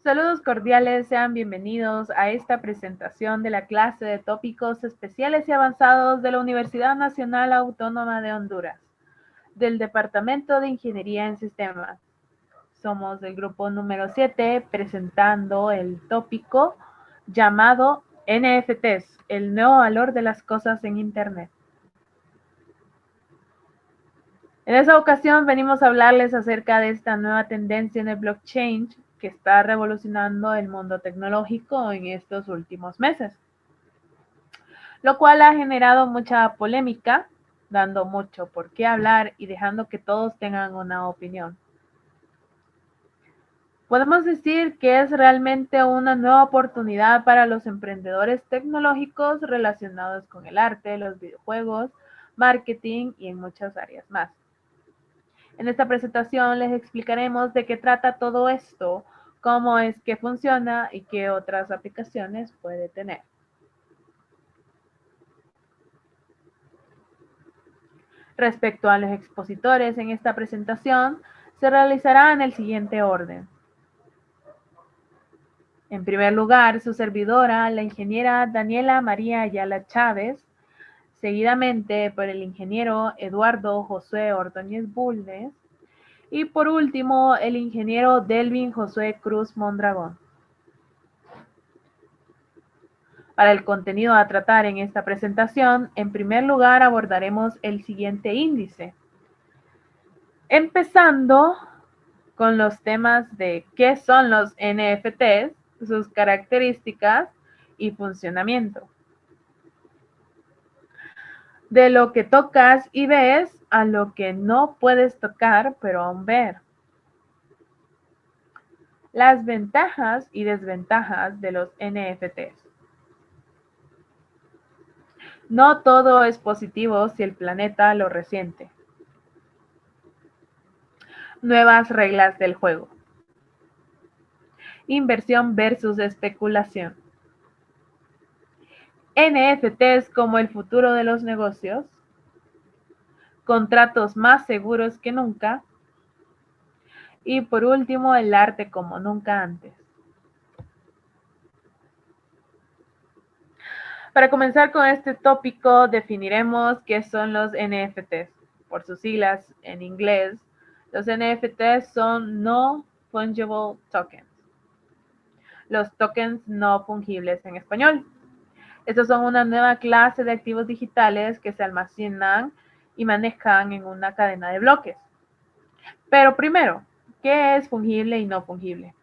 Saludos cordiales, sean bienvenidos a esta presentación de la clase de tópicos especiales y avanzados de la Universidad Nacional Autónoma de Honduras, del Departamento de Ingeniería en Sistemas. Somos del grupo número 7 presentando el tópico llamado NFTs, el nuevo valor de las cosas en Internet. En esta ocasión venimos a hablarles acerca de esta nueva tendencia en el blockchain que está revolucionando el mundo tecnológico en estos últimos meses, lo cual ha generado mucha polémica, dando mucho por qué hablar y dejando que todos tengan una opinión. Podemos decir que es realmente una nueva oportunidad para los emprendedores tecnológicos relacionados con el arte, los videojuegos, marketing y en muchas áreas más. En esta presentación les explicaremos de qué trata todo esto, cómo es que funciona y qué otras aplicaciones puede tener. Respecto a los expositores en esta presentación, se realizará en el siguiente orden. En primer lugar, su servidora, la ingeniera Daniela María Ayala Chávez, seguidamente por el ingeniero Eduardo José Ordóñez Bulnes, y por último, el ingeniero Delvin Josué Cruz Mondragón. Para el contenido a tratar en esta presentación, en primer lugar abordaremos el siguiente índice, empezando con los temas de qué son los NFTs, sus características y funcionamiento. De lo que tocas y ves a lo que no puedes tocar pero aún ver. Las ventajas y desventajas de los NFTs. No todo es positivo si el planeta lo resiente. Nuevas reglas del juego. Inversión versus especulación. NFTs como el futuro de los negocios. Contratos más seguros que nunca. Y por último, el arte como nunca antes. Para comenzar con este tópico, definiremos qué son los NFTs. Por sus siglas en inglés, los NFTs son No Fungible Tokens. Los tokens no fungibles en español. Estos son una nueva clase de activos digitales que se almacenan y manejan en una cadena de bloques. Pero primero, ¿qué es fungible y no fungible?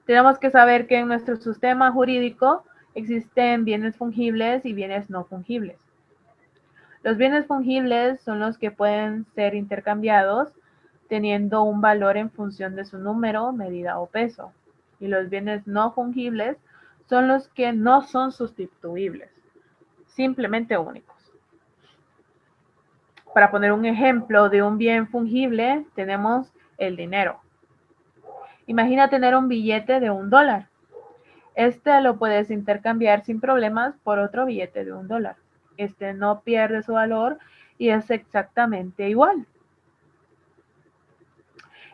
Tenemos que saber que en nuestro sistema jurídico existen bienes fungibles y bienes no fungibles. Los bienes fungibles son los que pueden ser intercambiados teniendo un valor en función de su número, medida o peso. Y los bienes no fungibles son los que no son sustituibles, simplemente únicos. Para poner un ejemplo de un bien fungible, tenemos el dinero. Imagina tener un billete de $1. Este lo puedes intercambiar sin problemas por otro billete de $1. Este no pierde su valor y es exactamente igual.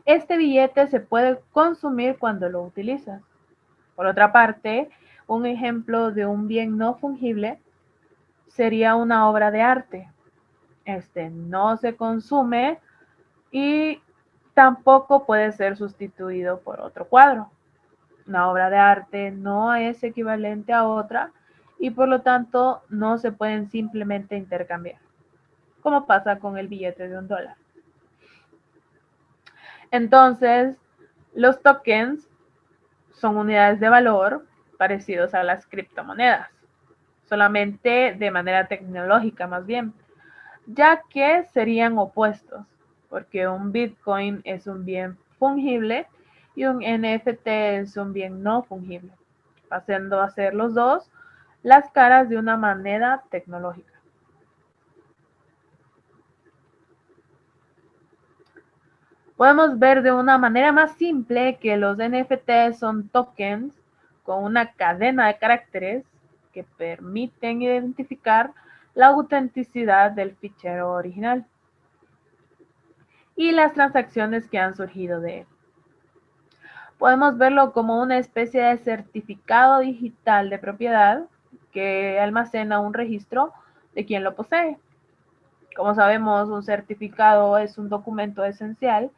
Este billete se puede consumir cuando lo utilizas. Por otra parte, un ejemplo de un bien no fungible sería una obra de arte. Este no se consume y tampoco puede ser sustituido por otro cuadro. Una obra de arte no es equivalente a otra y por lo tanto no se pueden simplemente intercambiar, como pasa con el billete de $1. Entonces, los tokens son unidades de valor parecidos a las criptomonedas, solamente de manera tecnológica más bien, ya que serían opuestos, porque un Bitcoin es un bien fungible y un NFT es un bien no fungible, pasando a ser los dos las caras de una moneda tecnológica. Podemos ver de una manera más simple que los NFT son tokens con una cadena de caracteres que permiten identificar la autenticidad del fichero original y las transacciones que han surgido de él. Podemos verlo como una especie de certificado digital de propiedad que almacena un registro de quien lo posee. Como sabemos, un certificado es un documento esencial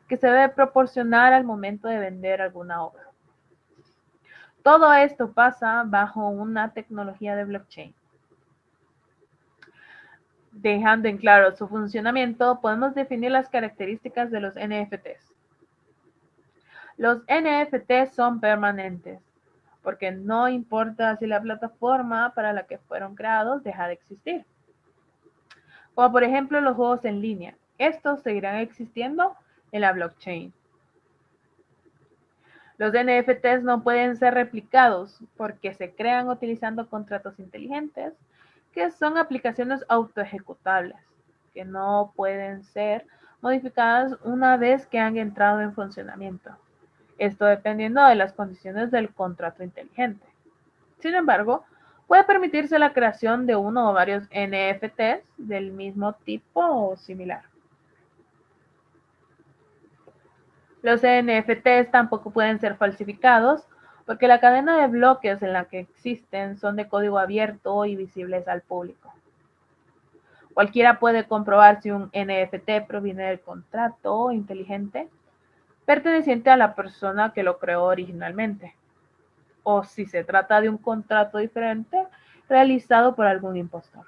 que se debe proporcionar al momento de vender alguna obra. Todo esto pasa bajo una tecnología de blockchain. Dejando en claro su funcionamiento, podemos definir las características de los NFTs. Los NFTs son permanentes, porque no importa si la plataforma para la que fueron creados deja de existir. Como por ejemplo los juegos en línea. Estos seguirán existiendo en la blockchain. Los NFTs no pueden ser replicados porque se crean utilizando contratos inteligentes, que son aplicaciones autoejecutables, que no pueden ser modificadas una vez que han entrado en funcionamiento. Esto dependiendo de las condiciones del contrato inteligente. Sin embargo, puede permitirse la creación de uno o varios NFTs del mismo tipo o similar. Los NFTs tampoco pueden ser falsificados porque la cadena de bloques en la que existen son de código abierto y visibles al público. Cualquiera puede comprobar si un NFT proviene del contrato inteligente perteneciente a la persona que lo creó originalmente, o si se trata de un contrato diferente realizado por algún impostor.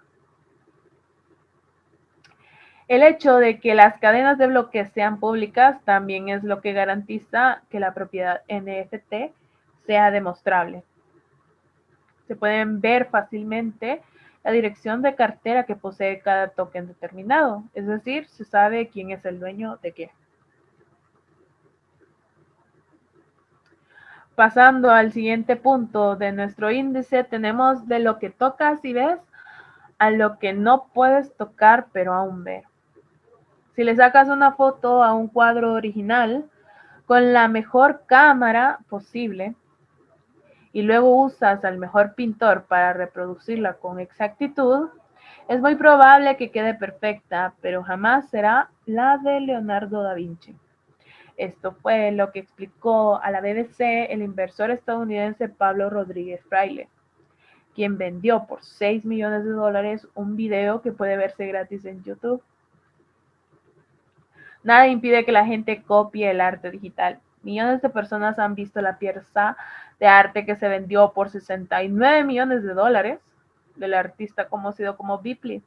El hecho de que las cadenas de bloques sean públicas también es lo que garantiza que la propiedad NFT sea demostrable. Se pueden ver fácilmente la dirección de cartera que posee cada token determinado, es decir, se sabe quién es el dueño de qué. Pasando al siguiente punto de nuestro índice, tenemos de lo que tocas y ves a lo que no puedes tocar pero aún ver. Si le sacas una foto a un cuadro original con la mejor cámara posible y luego usas al mejor pintor para reproducirla con exactitud, es muy probable que quede perfecta, pero jamás será la de Leonardo da Vinci. Esto fue lo que explicó a la BBC el inversor estadounidense Pablo Rodríguez Fraile, quien vendió por $6 millones un video que puede verse gratis en YouTube. Nada impide que la gente copie el arte digital. Millones de personas han visto la pieza de arte que se vendió por $69 millones del artista conocido como Bipley,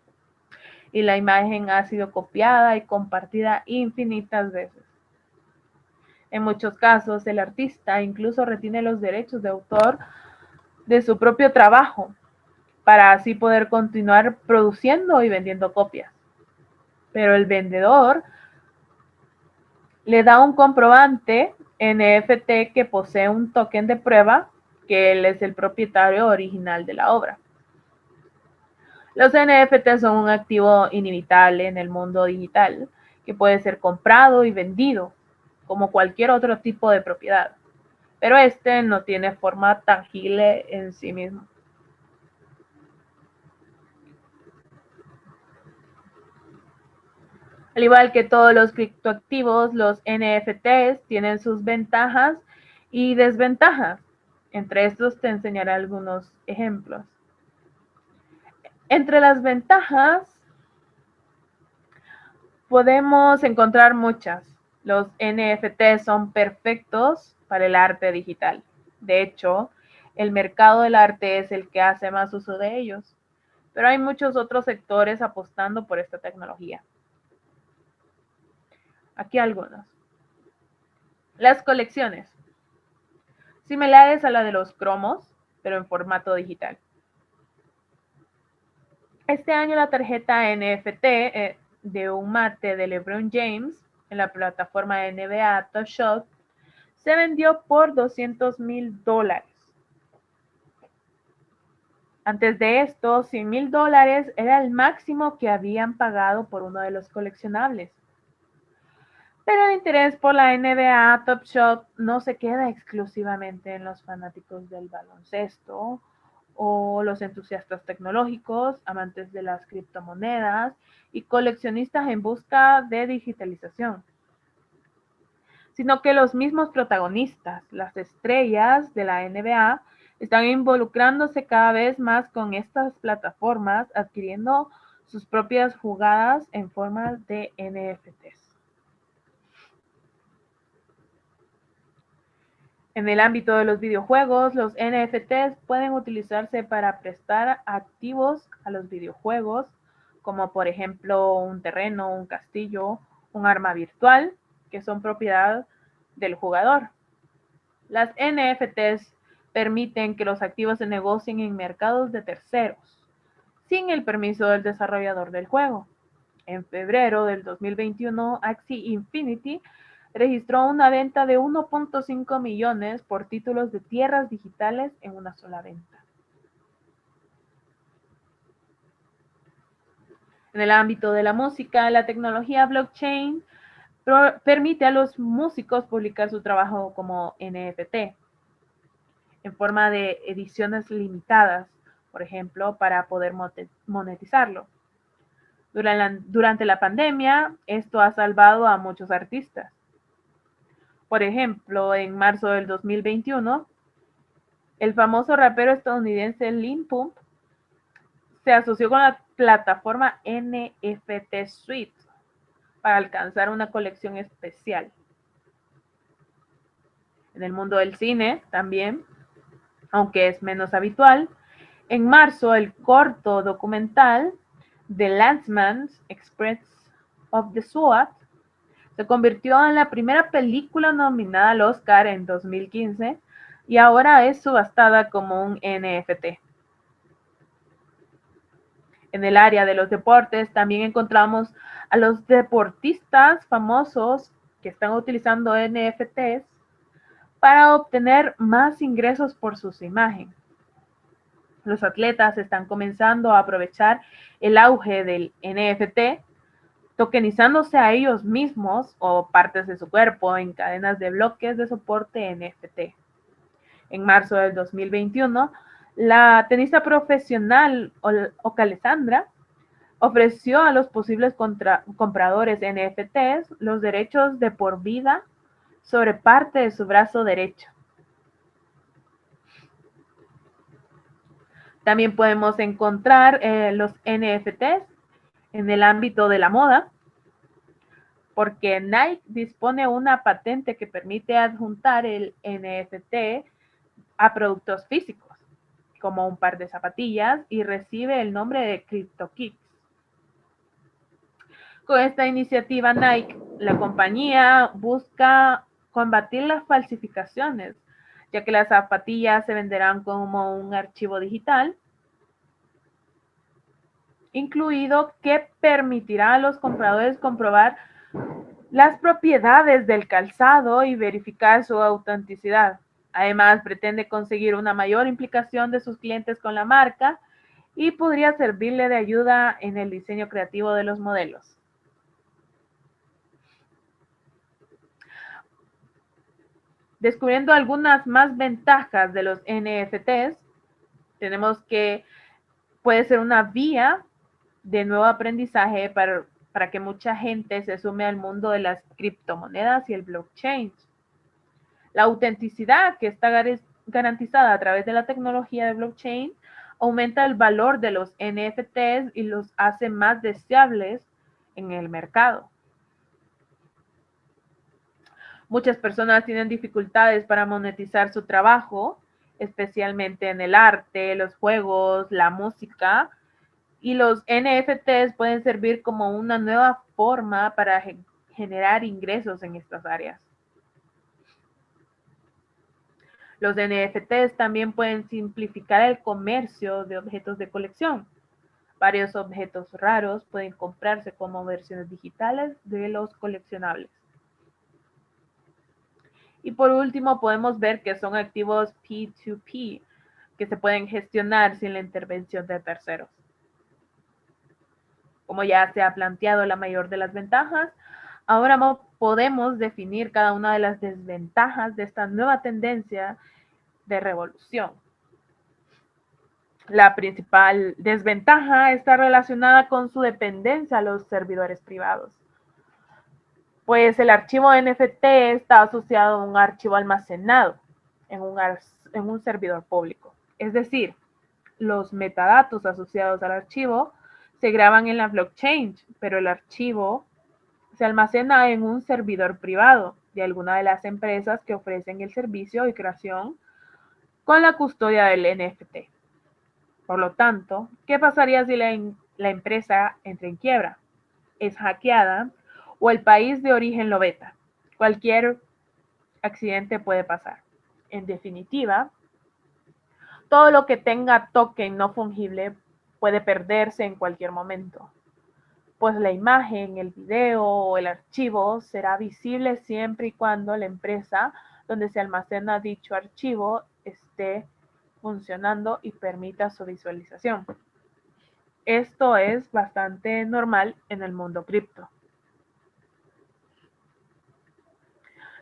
y la imagen ha sido copiada y compartida infinitas veces. En muchos casos, el artista incluso retiene los derechos de autor de su propio trabajo para así poder continuar produciendo y vendiendo copias. Pero el vendedor le da un comprobante NFT que posee un token de prueba que él es el propietario original de la obra. Los NFT son un activo inimitable en el mundo digital que puede ser comprado y vendido como cualquier otro tipo de propiedad, pero este no tiene forma tangible en sí mismo. Al igual que todos los criptoactivos, los NFTs tienen sus ventajas y desventajas. Entre estos te enseñaré algunos ejemplos. Entre las ventajas podemos encontrar muchas. Los NFTs son perfectos para el arte digital. De hecho, el mercado del arte es el que hace más uso de ellos, pero hay muchos otros sectores apostando por esta tecnología. Aquí algunos. Las colecciones, similares a la de los cromos, pero en formato digital. Este año la tarjeta NFT de un mate de LeBron James en la plataforma NBA Top Shot se vendió por $200,000. Antes de esto, $100,000 era el máximo que habían pagado por uno de los coleccionables. Pero el interés por la NBA Top Shot no se queda exclusivamente en los fanáticos del baloncesto o los entusiastas tecnológicos, amantes de las criptomonedas y coleccionistas en busca de digitalización. sino que los mismos protagonistas, las estrellas de la NBA, están involucrándose cada vez más con estas plataformas, adquiriendo sus propias jugadas en forma de NFTs. En el ámbito de los videojuegos, los NFTs pueden utilizarse para prestar activos a los videojuegos, como por ejemplo un terreno, un castillo, un arma virtual, que son propiedad del jugador. Las NFTs permiten que los activos se negocien en mercados de terceros, sin el permiso del desarrollador del juego. En febrero del 2021, Axie Infinity registró una venta de 1.5 millones por títulos de tierras digitales en una sola venta. En el ámbito de la música, la tecnología blockchain permite a los músicos publicar su trabajo como NFT en forma de ediciones limitadas, por ejemplo, para poder monetizarlo. Durante la pandemia, esto ha salvado a muchos artistas. Por ejemplo, en marzo del 2021, el famoso rapero estadounidense Lil Pump se asoció con la plataforma NFT Suite para alcanzar una colección especial. En el mundo del cine también, aunque es menos habitual, en marzo el corto documental The Landsman's Express of the SWAT se convirtió en la primera película nominada al Oscar en 2015 y ahora es subastada como un NFT. En el área de los deportes también encontramos a los deportistas famosos que están utilizando NFTs para obtener más ingresos por sus imágenes. Los atletas están comenzando a aprovechar el auge del NFT, tokenizándose a ellos mismos o partes de su cuerpo en cadenas de bloques de soporte NFT. En marzo del 2021, la tenista profesional Alessandra ofreció a los posibles compradores NFTs los derechos de por vida sobre parte de su brazo derecho. También podemos encontrar los NFTs en el ámbito de la moda, porque Nike dispone una patente que permite adjuntar el NFT a productos físicos, como un par de zapatillas, y recibe el nombre de CryptoKicks. Con esta iniciativa Nike, la compañía busca combatir las falsificaciones, ya que las zapatillas se venderán como un archivo digital, incluido que permitirá a los compradores comprobar las propiedades del calzado y verificar su autenticidad. Además, pretende conseguir una mayor implicación de sus clientes con la marca y podría servirle de ayuda en el diseño creativo de los modelos. Descubriendo algunas más ventajas de los NFTs, tenemos que puede ser una vía de nuevo aprendizaje para que mucha gente se sume al mundo de las criptomonedas y el blockchain. La autenticidad que está garantizada a través de la tecnología de blockchain aumenta el valor de los NFTs y los hace más deseables en el mercado. Muchas personas tienen dificultades para monetizar su trabajo, especialmente en el arte, los juegos, la música, y los NFTs pueden servir como una nueva forma para generar ingresos en estas áreas. Los NFTs también pueden simplificar el comercio de objetos de colección. Varios objetos raros pueden comprarse como versiones digitales de los coleccionables. Y por último, podemos ver que son activos P2P que se pueden gestionar sin la intervención de terceros. Como ya se ha planteado la mayor de las ventajas, ahora podemos definir cada una de las desventajas de esta nueva tendencia de revolución. La principal desventaja está relacionada con su dependencia a los servidores privados. Pues el archivo NFT está asociado a un archivo almacenado en un servidor público. Es decir, los metadatos asociados al archivo se graban en la blockchain, pero el archivo se almacena en un servidor privado de alguna de las empresas que ofrecen el servicio y creación con la custodia del NFT. Por lo tanto, ¿qué pasaría si la empresa entra en quiebra, es hackeada o el país de origen lo veta? Cualquier accidente puede pasar. En definitiva, todo lo que tenga token no fungible puede perderse en cualquier momento, pues la imagen, el video o el archivo será visible siempre y cuando la empresa donde se almacena dicho archivo esté funcionando y permita su visualización. Esto es bastante normal en el mundo cripto.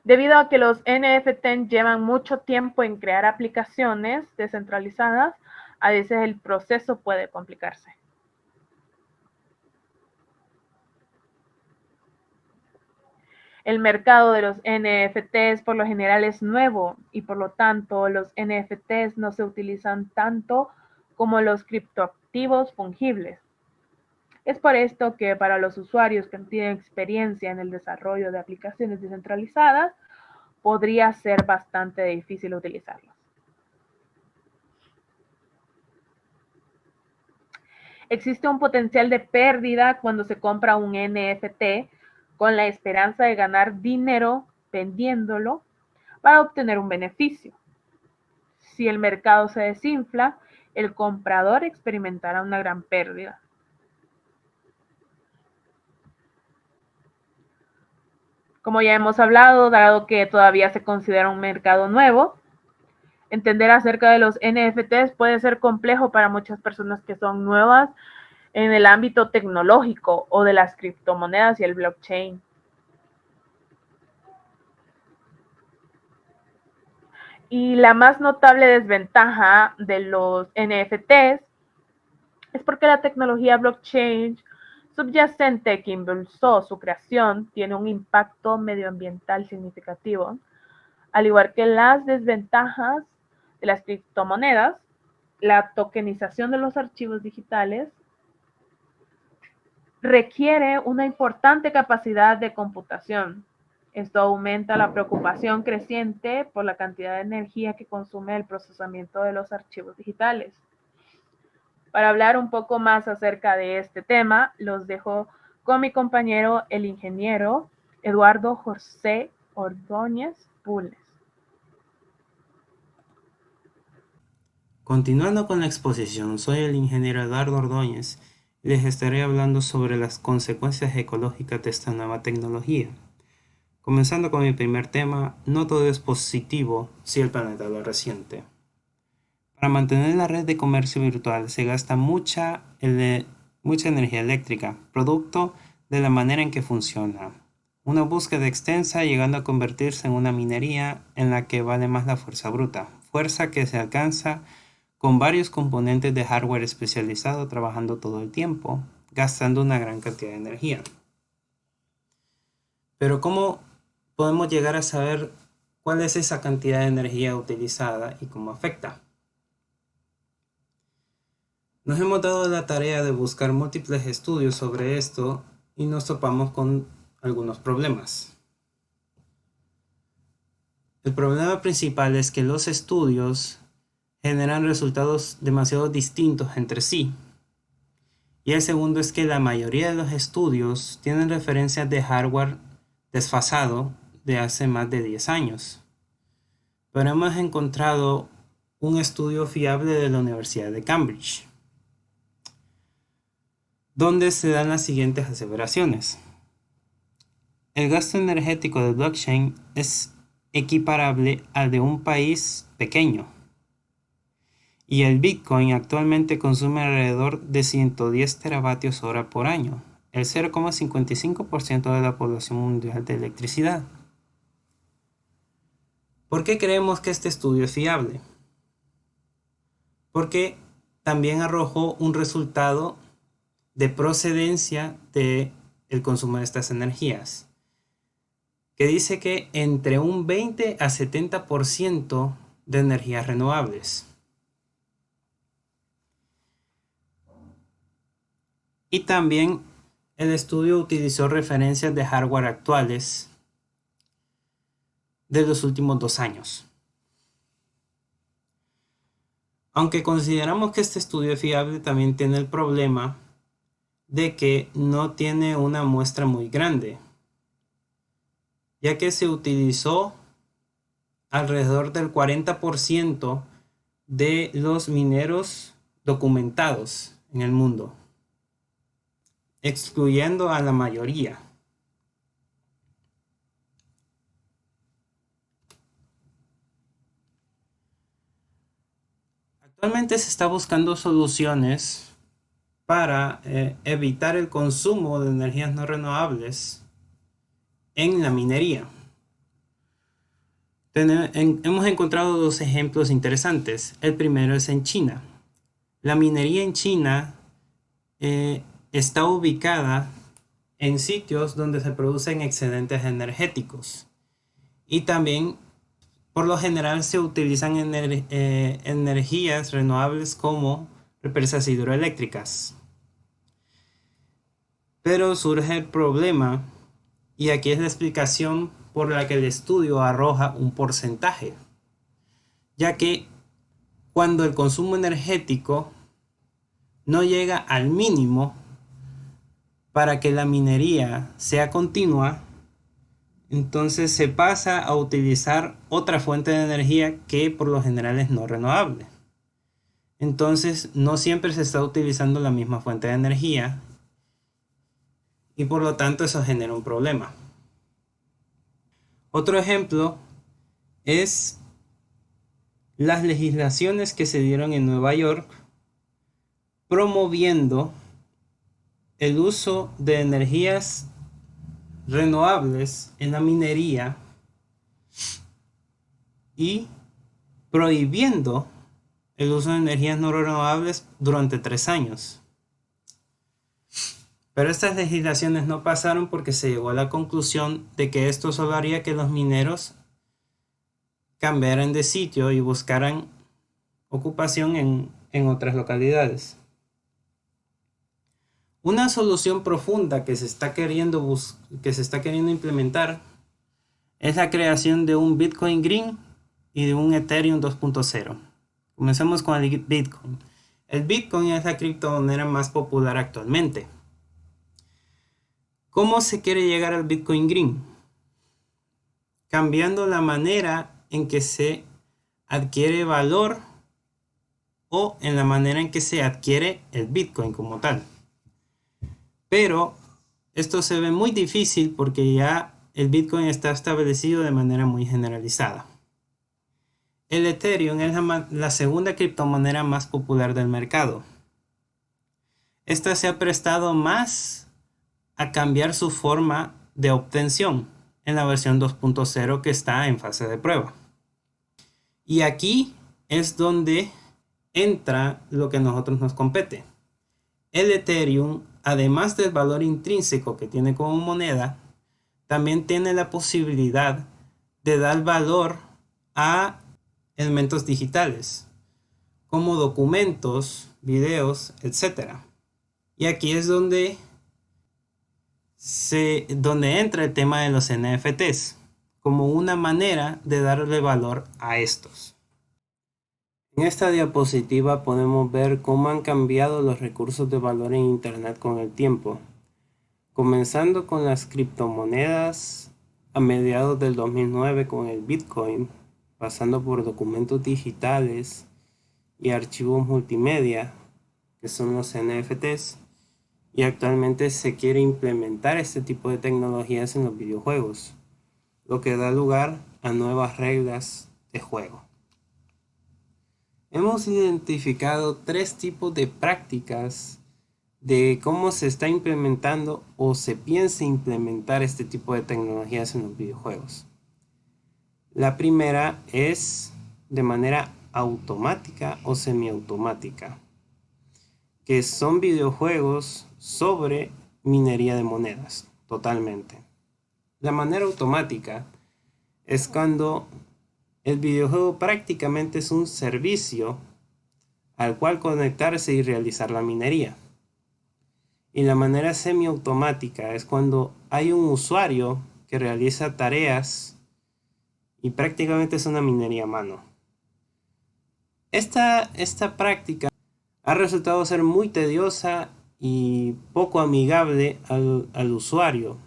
Debido a que los NFT llevan mucho tiempo en crear aplicaciones descentralizadas, a veces el proceso puede complicarse. El mercado de los NFTs por lo general es nuevo y por lo tanto los NFTs no se utilizan tanto como los criptoactivos fungibles. Es por esto que para los usuarios que no tienen experiencia en el desarrollo de aplicaciones descentralizadas, podría ser bastante difícil utilizarlos. Existe un potencial de pérdida cuando se compra un NFT con la esperanza de ganar dinero vendiéndolo para obtener un beneficio. Si el mercado se desinfla, el comprador experimentará una gran pérdida. Como ya hemos hablado, dado que todavía se considera un mercado nuevo, entender acerca de los NFTs puede ser complejo para muchas personas que son nuevas en el ámbito tecnológico o de las criptomonedas y el blockchain. Y la más notable desventaja de los NFTs es porque la tecnología blockchain subyacente que impulsó su creación tiene un impacto medioambiental significativo, al igual que las desventajas de las criptomonedas. La tokenización de los archivos digitales requiere una importante capacidad de computación. Esto aumenta la preocupación creciente por la cantidad de energía que consume el procesamiento de los archivos digitales. Para hablar un poco más acerca de este tema, los dejo con mi compañero, el ingeniero Eduardo José Ordóñez Bulnes. Continuando con la exposición, soy el ingeniero Eduardo Ordóñez y les estaré hablando sobre las consecuencias ecológicas de esta nueva tecnología. Comenzando con mi primer tema, no todo es positivo si el planeta lo resiente. Para mantener la red de comercio virtual se gasta mucha energía eléctrica, producto de la manera en que funciona. Una búsqueda extensa llegando a convertirse en una minería en la que vale más la fuerza bruta, fuerza que se alcanza con varios componentes de hardware especializado trabajando todo el tiempo, gastando una gran cantidad de energía. Pero ¿cómo podemos llegar a saber cuál es esa cantidad de energía utilizada y cómo afecta? Nos hemos dado la tarea de buscar múltiples estudios sobre esto y nos topamos con algunos problemas. El problema principal es que los estudios generan resultados demasiado distintos entre sí. Y el segundo es que la mayoría de los estudios tienen referencias de hardware desfasado de hace más de 10 años. Pero hemos encontrado un estudio fiable de la Universidad de Cambridge, donde se dan las siguientes aseveraciones. El gasto energético de blockchain es equiparable al de un país pequeño. Y el Bitcoin actualmente consume alrededor de 110 teravatios hora por año, el 0,55% de la población mundial de electricidad. ¿Por qué creemos que este estudio es fiable? Porque también arrojó un resultado de procedencia del consumo de estas energías. que dice que entre un 20 a 70% de energías renovables. Y también el estudio utilizó referencias de hardware actuales de los últimos 2 años. Aunque consideramos que este estudio es fiable, también tiene el problema de que no tiene una muestra muy grande, ya que se utilizó alrededor del 40% de los mineros documentados en el mundo, excluyendo a la mayoría. Actualmente se está buscando soluciones para evitar el consumo de energías no renovables en la minería. Hemos encontrado 2 ejemplos interesantes. El primero es en China. La minería en China está ubicada en sitios donde se producen excedentes energéticos y también por lo general se utilizan energías renovables como represas hidroeléctricas. Pero surge el problema, y aquí es la explicación por la que el estudio arroja un porcentaje, ya que cuando el consumo energético no llega al mínimo para que la minería sea continua, entonces se pasa a utilizar otra fuente de energía que por lo general es no renovable. Entonces no siempre se está utilizando la misma fuente de energía y por lo tanto eso genera un problema. Otro ejemplo es las legislaciones que se dieron en Nueva York promoviendo el uso de energías renovables en la minería y prohibiendo el uso de energías no renovables durante 3 años. Pero estas legislaciones no pasaron porque se llegó a la conclusión de que esto solo haría que los mineros cambiaran de sitio y buscaran ocupación en otras localidades. Una solución profunda que se está queriendo implementar es la creación de un Bitcoin Green y de un Ethereum 2.0. Comencemos con el Bitcoin. El Bitcoin es la criptomoneda más popular actualmente. ¿Cómo se quiere llegar al Bitcoin Green? Cambiando la manera en que se adquiere valor o en la manera en que se adquiere el Bitcoin como tal. Pero esto se ve muy difícil porque ya el Bitcoin está establecido de manera muy generalizada. El Ethereum es la segunda criptomoneda más popular del mercado. Esta se ha prestado más a cambiar su forma de obtención en la versión 2.0 que está en fase de prueba. Y aquí es donde entra lo que a nosotros nos compete. El Ethereum, además del valor intrínseco que tiene como moneda, también tiene la posibilidad de dar valor a elementos digitales, como documentos, videos, etc. Y aquí es donde entra el tema de los NFTs, como una manera de darle valor a estos. En esta diapositiva podemos ver cómo han cambiado los recursos de valor en Internet con el tiempo, comenzando con las criptomonedas a mediados del 2009 con el Bitcoin, pasando por documentos digitales y archivos multimedia, que son los NFTs, y actualmente se quiere implementar este tipo de tecnologías en los videojuegos, lo que da lugar a nuevas reglas de juego. Hemos identificado 3 tipos de prácticas de cómo se está implementando o se piensa implementar este tipo de tecnologías en los videojuegos. La primera es de manera automática o semiautomática, que son videojuegos sobre minería de monedas, totalmente. La manera automática es cuando el videojuego prácticamente es un servicio al cual conectarse y realizar la minería. Y la manera semiautomática es cuando hay un usuario que realiza tareas y prácticamente es una minería a mano. Esta práctica ha resultado ser muy tediosa y poco amigable al usuario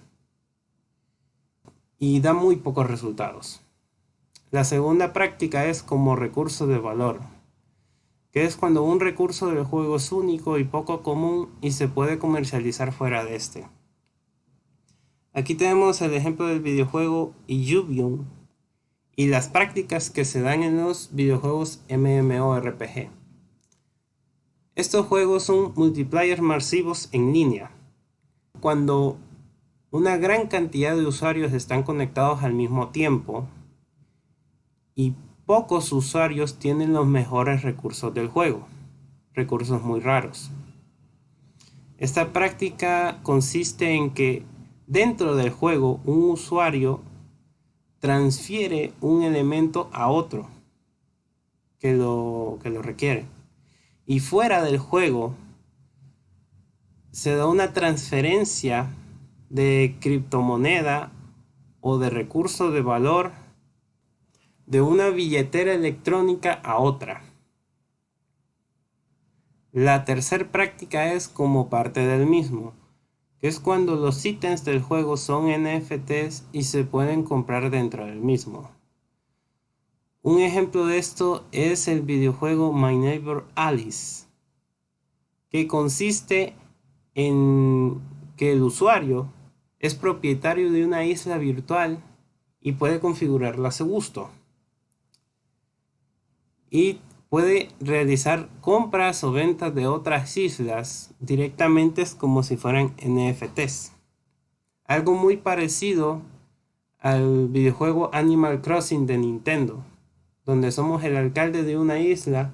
y da muy pocos resultados. La segunda práctica es como recurso de valor, que es cuando un recurso del juego es único y poco común y se puede comercializar fuera de este. Aquí tenemos el ejemplo del videojuego Illuvium y las prácticas que se dan en los videojuegos MMORPG. Estos juegos son multiplayer masivos en línea, cuando una gran cantidad de usuarios están conectados al mismo tiempo y pocos usuarios tienen los mejores recursos del juego, recursos muy raros. Esta práctica consiste en que dentro del juego un usuario transfiere un elemento a otro que lo requiere. Y fuera del juego se da una transferencia de criptomoneda o de recurso de valor de una billetera electrónica a otra. La tercera práctica es como parte del mismo, que es cuando los ítems del juego son NFTs y se pueden comprar dentro del mismo. Un ejemplo de esto es el videojuego My Neighbor Alice, que consiste en que el usuario es propietario de una isla virtual y puede configurarla a su gusto. Y puede realizar compras o ventas de otras islas directamente como si fueran NFTs. Algo muy parecido al videojuego Animal Crossing de Nintendo, donde somos el alcalde de una isla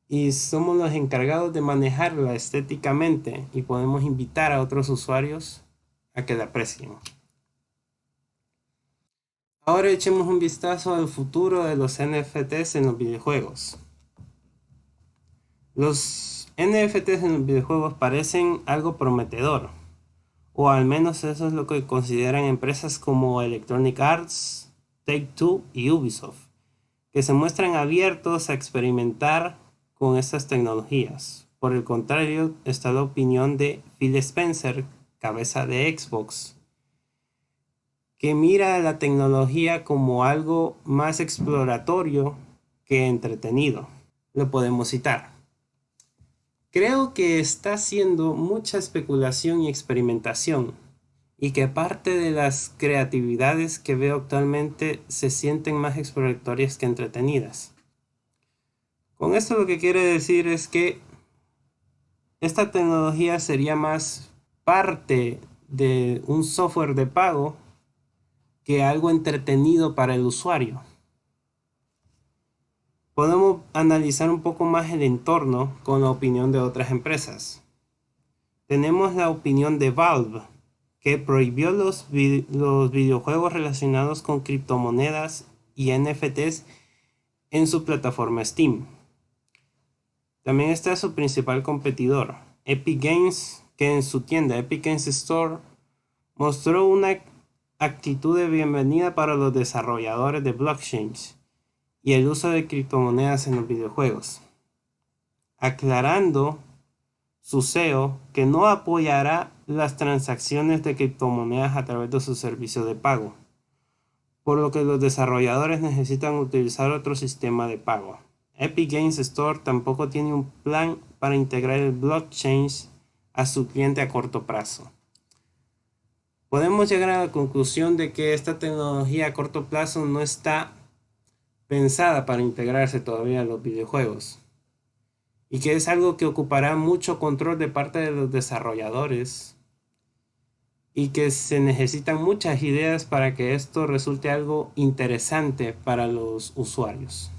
y somos los encargados de manejarla estéticamente y podemos invitar a otros usuarios a que la aprecien. Ahora echemos un vistazo al futuro de los NFTs en los videojuegos. Los NFTs en los videojuegos parecen algo prometedor, o al menos eso es lo que consideran empresas como Electronic Arts, Take-Two y Ubisoft, que se muestran abiertos a experimentar con estas tecnologías. Por el contrario, está la opinión de Phil Spencer, cabeza de Xbox, que mira la tecnología como algo más exploratorio que entretenido. Lo podemos citar. Creo que está haciendo mucha especulación y experimentación, y que parte de las creatividades que veo actualmente se sienten más exploratorias que entretenidas. Con esto lo que quiere decir es que esta tecnología sería más parte de un software de pago que algo entretenido para el usuario. Podemos analizar un poco más el entorno con la opinión de otras empresas. Tenemos la opinión de Valve, que prohibió los videojuegos relacionados con criptomonedas y NFTs en su plataforma Steam. También está su principal competidor, Epic Games, que en su tienda Epic Games Store mostró una actitud de bienvenida para los desarrolladores de blockchains y el uso de criptomonedas en los videojuegos, aclarando su CEO que no apoyará las transacciones de criptomonedas a través de su servicio de pago, por lo que los desarrolladores necesitan utilizar otro sistema de pago. Epic Games Store tampoco tiene un plan para integrar el blockchain a su cliente a corto plazo. Podemos llegar a la conclusión de que esta tecnología a corto plazo no está pensada para integrarse todavía a los videojuegos, y que es algo que ocupará mucho control de parte de los desarrolladores y que se necesitan muchas ideas para que esto resulte algo interesante para los usuarios.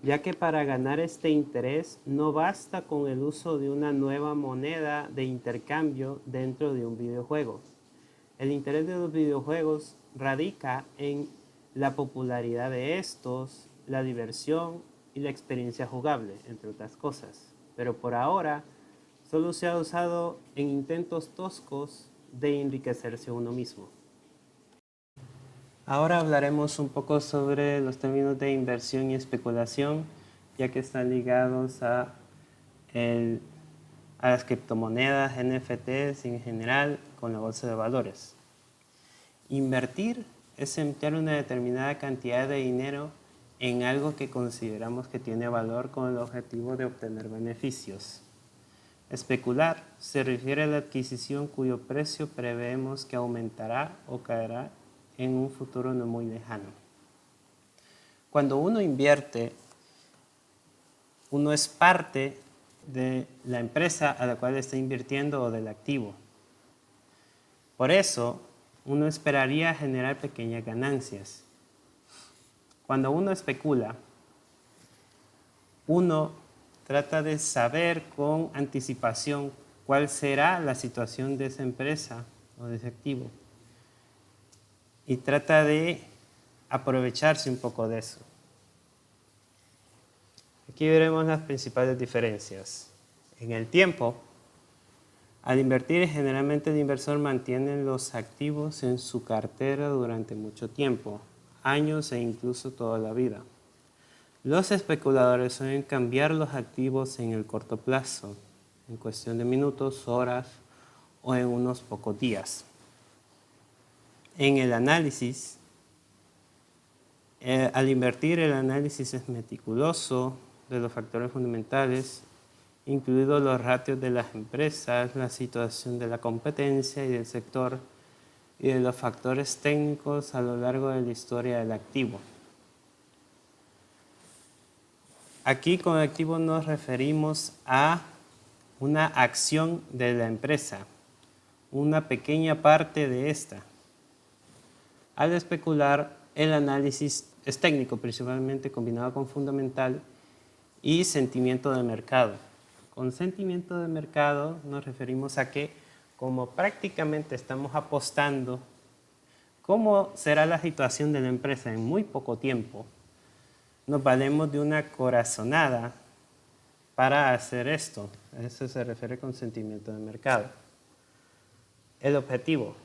Ya que para ganar este interés no basta con el uso de una nueva moneda de intercambio dentro de un videojuego, El interés de los videojuegos radica en la popularidad de estos, la diversión y la experiencia jugable, entre otras cosas. Pero por ahora, solo se ha usado en intentos toscos de enriquecerse uno mismo. Ahora hablaremos un poco sobre los términos de inversión y especulación, ya que están ligados a las criptomonedas, NFTs en general, con la bolsa de valores. Invertir es emplear una determinada cantidad de dinero en algo que consideramos que tiene valor con el objetivo de obtener beneficios. Especular se refiere a la adquisición cuyo precio preveemos que aumentará o caerá en un futuro no muy lejano. Cuando uno invierte, uno es parte de la empresa a la cual está invirtiendo o del activo. Por eso, uno esperaría generar pequeñas ganancias. Cuando uno especula, uno trata de saber con anticipación cuál será la situación de esa empresa o de ese activo y trata de aprovecharse un poco de eso. Aquí veremos las principales diferencias. En el tiempo, al invertir, generalmente el inversor mantiene los activos en su cartera durante mucho tiempo, años e incluso toda la vida. Los especuladores suelen cambiar los activos en el corto plazo, en cuestión de minutos, horas o en unos pocos días. En el análisis, al invertir, el análisis es meticuloso de los factores fundamentales, incluidos los ratios de las empresas, la situación de la competencia y del sector y de los factores técnicos a lo largo de la historia del activo. Aquí con activo nos referimos a una acción de la empresa, una pequeña parte de esta. Al especular, el análisis es técnico, principalmente combinado con fundamental y sentimiento de mercado. Con sentimiento de mercado nos referimos a que, como prácticamente estamos apostando cómo será la situación de la empresa en muy poco tiempo, nos valemos de una corazonada para hacer esto. A eso se refiere con sentimiento de mercado. El objetivo.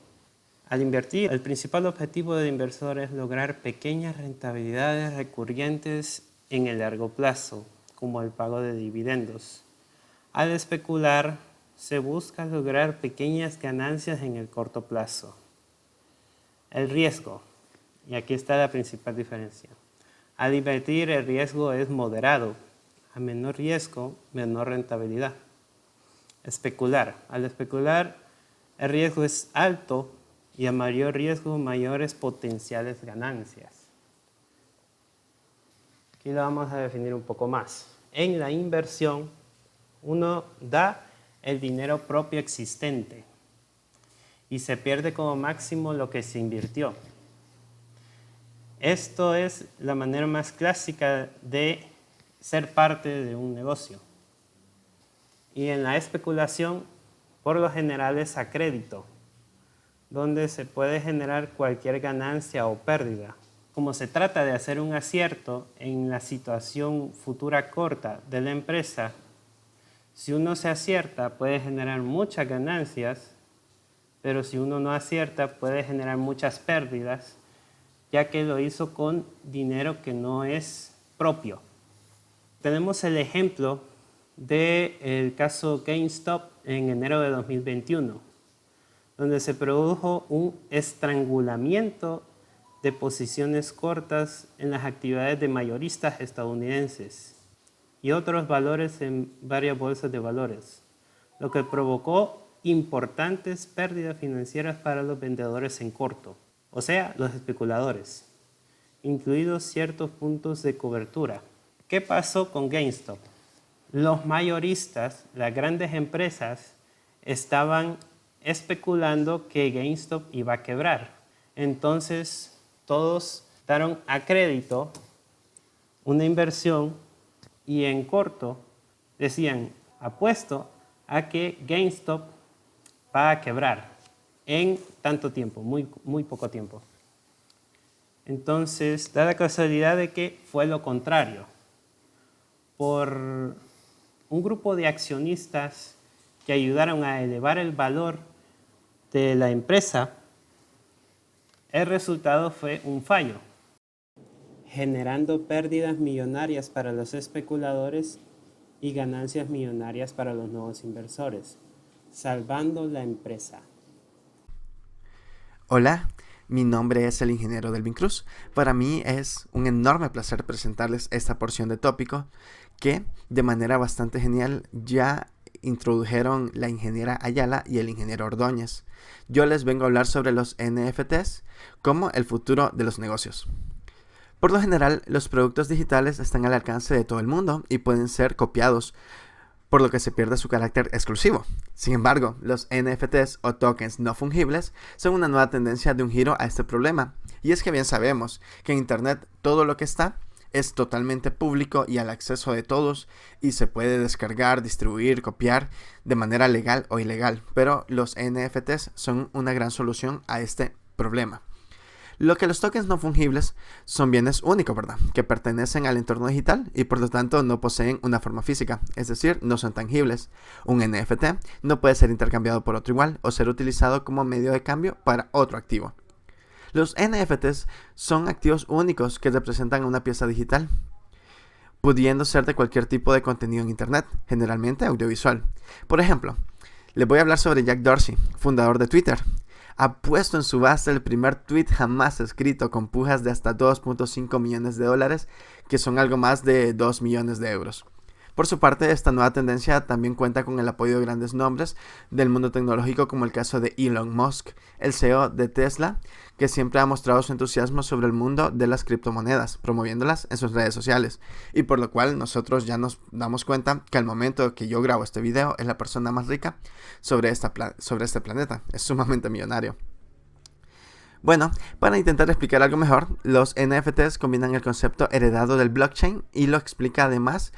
Al invertir, el principal objetivo del inversor es lograr pequeñas rentabilidades recurrentes en el largo plazo, como el pago de dividendos. Al especular, se busca lograr pequeñas ganancias en el corto plazo. El riesgo, y aquí está la principal diferencia. Al invertir, el riesgo es moderado. A menor riesgo, menor rentabilidad. Especular. Al especular, el riesgo es alto y a mayor riesgo, mayores potenciales ganancias. Aquí lo vamos a definir un poco más. En la inversión, uno da el dinero propio existente y se pierde como máximo lo que se invirtió. Esto es la manera más clásica de ser parte de un negocio. Y en la especulación, por lo general es a crédito, donde se puede generar cualquier ganancia o pérdida. Como se trata de hacer un acierto en la situación futura corta de la empresa, si uno se acierta puede generar muchas ganancias, pero si uno no acierta puede generar muchas pérdidas, ya que lo hizo con dinero que no es propio. Tenemos el ejemplo del caso GameStop en enero de 2021, donde se produjo un estrangulamiento de posiciones cortas en las actividades de mayoristas estadounidenses y otros valores en varias bolsas de valores, lo que provocó importantes pérdidas financieras para los vendedores en corto, o sea, los especuladores, incluidos ciertos puntos de cobertura. ¿Qué pasó con GameStop? Los mayoristas, las grandes empresas, estaban especulando que GameStop iba a quebrar. Entonces, todos daron a crédito una inversión y en corto decían, apuesto a que GameStop va a quebrar. en tanto tiempo, muy poco tiempo. Entonces, da la casualidad de que fue lo contrario. Por un grupo de accionistas que ayudaron a elevar el valor de la empresa, el resultado fue un fallo, generando pérdidas millonarias para los especuladores y ganancias millonarias para los nuevos inversores, salvando la empresa. Hola, mi nombre es el ingeniero Delvin Cruz. Para mí es un enorme placer presentarles esta porción de tópico que de manera bastante genial ya introdujeron la ingeniera Ayala y el ingeniero Ordóñez. Yo les vengo a hablar sobre los NFTs como el futuro de los negocios. Por lo general, los productos digitales están al alcance de todo el mundo y pueden ser copiados, por lo que se pierde su carácter exclusivo. Sin embargo, los NFTs o tokens no fungibles son una nueva tendencia de un giro a este problema. Y es que bien sabemos que en Internet todo lo que está es totalmente público y al acceso de todos y se puede descargar, distribuir, copiar de manera legal o ilegal. Pero los NFTs son una gran solución a este problema. Lo que los tokens no fungibles son bienes únicos, ¿verdad? Que pertenecen al entorno digital y por lo tanto no poseen una forma física, es decir, no son tangibles. Un NFT no puede ser intercambiado por otro igual o ser utilizado como medio de cambio para otro activo. Los NFTs son activos únicos que representan una pieza digital, pudiendo ser de cualquier tipo de contenido en Internet, generalmente audiovisual. Por ejemplo, les voy a hablar sobre Jack Dorsey, fundador de Twitter. Ha puesto en subasta el primer tweet jamás escrito con pujas de hasta 2.5 millones de dólares, que son algo más de 2 millones de euros. Por su parte, esta nueva tendencia también cuenta con el apoyo de grandes nombres del mundo tecnológico, como el caso de Elon Musk, el CEO de Tesla, que siempre ha mostrado su entusiasmo sobre el mundo de las criptomonedas, promoviéndolas en sus redes sociales, y por lo cual nosotros ya nos damos cuenta que al momento que yo grabo este video es la persona más rica sobre este planeta, es sumamente millonario. Bueno, para intentar explicar algo mejor, los NFTs combinan el concepto heredado del blockchain y lo explica además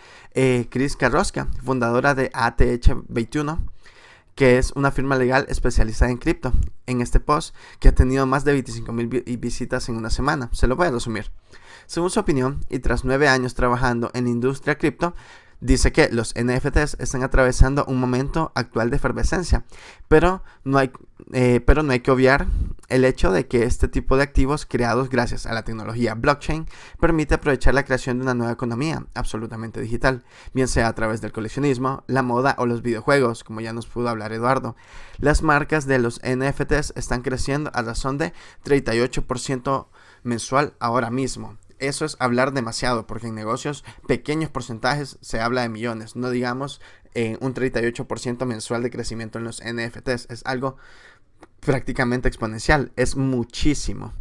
Chris Carrosca, fundadora de ATH21, que es una firma legal especializada en cripto. En este post, que ha tenido más de 25,000 visitas en una semana, se lo voy a resumir. Según su opinión, y tras 9 años trabajando en la industria cripto, dice que los NFTs están atravesando un momento actual de efervescencia, pero no hay que obviar el hecho de que este tipo de activos creados gracias a la tecnología blockchain permite aprovechar la creación de una nueva economía absolutamente digital, bien sea a través del coleccionismo, la moda o los videojuegos, como ya nos pudo hablar Eduardo. Las marcas de los NFTs están creciendo a razón de 38% mensual ahora mismo. Eso es hablar demasiado, porque en negocios pequeños porcentajes se habla de millones, no digamos un 38% mensual de crecimiento en los NFTs, es algo prácticamente exponencial, es muchísimo.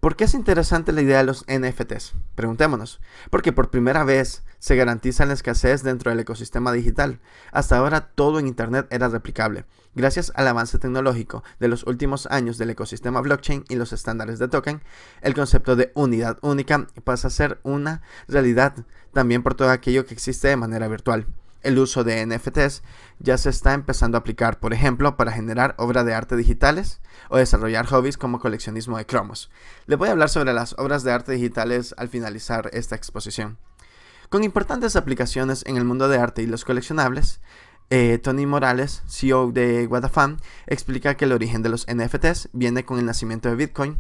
¿Por qué es interesante la idea de los NFTs? Preguntémonos. Porque por primera vez se garantiza la escasez dentro del ecosistema digital. Hasta ahora todo en Internet era replicable. Gracias al avance tecnológico de los últimos años del ecosistema blockchain y los estándares de token, el concepto de unidad única pasa a ser una realidad también por todo aquello que existe de manera virtual. El uso de NFTs ya se está empezando a aplicar, por ejemplo, para generar obras de arte digitales o desarrollar hobbies como coleccionismo de cromos. Les voy a hablar sobre las obras de arte digitales al finalizar esta exposición. Con importantes aplicaciones en el mundo de arte y los coleccionables, Tony Morales, CEO de Whatafam, explica que el origen de los NFTs viene con el nacimiento de Bitcoin,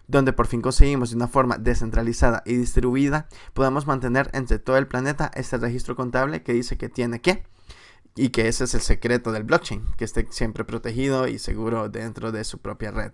donde por fin conseguimos de una forma descentralizada y distribuida podamos mantener entre todo el planeta este registro contable que dice que tiene que, y que ese es el secreto del blockchain, que esté siempre protegido y seguro dentro de su propia red.